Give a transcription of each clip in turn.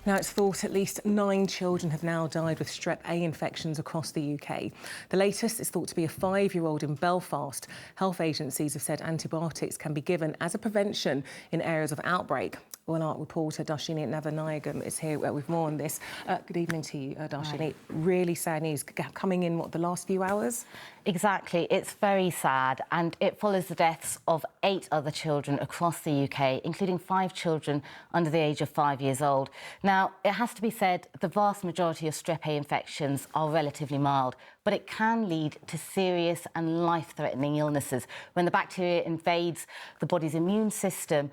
Now, it's thought at least 9 children have now died with Strep A infections across the UK. The latest is thought to be a 5-year-old in Belfast. Health agencies have said antibiotics can be given as a prevention in areas of outbreak. Well, our reporter Darshini Navanayagam is here with more on this. Good evening to you, Darshini. Hi. Really sad news coming in, the last few hours? Exactly. It's very sad, and it follows the deaths of 8 other children across the UK, including 5 children under the age of 5 years old. Now, it has to be said, the vast majority of Strep A infections are relatively mild, but it can lead to serious and life-threatening illnesses when the bacteria invades the body's immune system.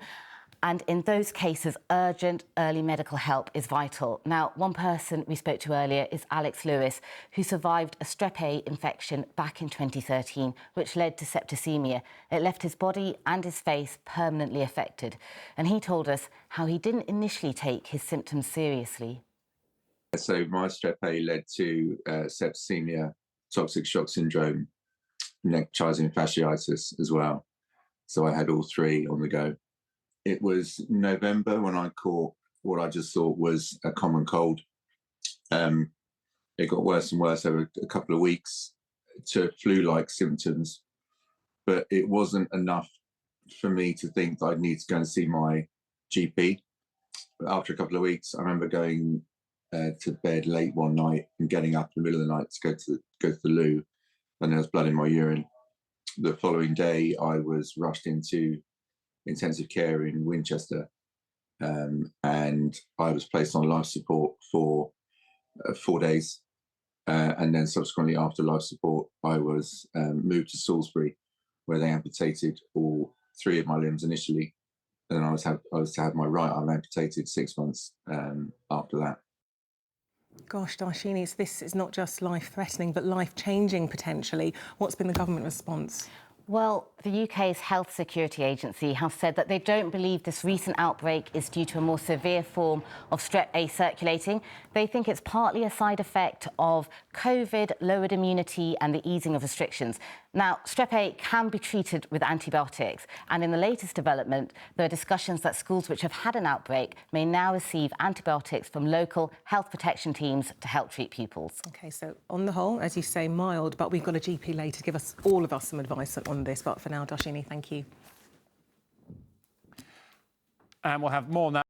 And in those cases, urgent early medical help is vital. Now, one person we spoke to earlier is Alex Lewis, who survived a Strep A infection back in 2013, which led to septicemia. It left his body and his face permanently affected. And he told us how he didn't initially take his symptoms seriously. So my Strep A led to septicemia, toxic shock syndrome, neck-chasing fasciitis as well. So I had all 3 on the go. It was November when I caught what I just thought was a common cold. It got worse and worse over a couple of weeks to flu-like symptoms, but it wasn't enough for me to think that I'd need to go and see my GP. But after a couple of weeks, I remember going to bed late one night and getting up in the middle of the night to go to the loo, and there was blood in my urine. The following day, I was rushed into intensive care in Winchester, and I was placed on life support for 4 days, and then subsequently after life support I was moved to Salisbury, where they amputated all 3 of my limbs initially, and then I was to have my right arm amputated 6 months after that. Gosh, Darshini, this is not just life-threatening but life-changing potentially. What's been the government response? Well, the UK's Health Security Agency have said that they don't believe this recent outbreak is due to a more severe form of Strep A circulating. They think it's partly a side effect of COVID, lowered immunity and the easing of restrictions. Now, Strep A can be treated with antibiotics, and in the latest development, there are discussions that schools which have had an outbreak may now receive antibiotics from local health protection teams to help treat pupils. OK, so on the whole, as you say, mild, but we've got a GP later to give all of us some advice on this. But for now, Darshini, thank you. And we'll have more on that.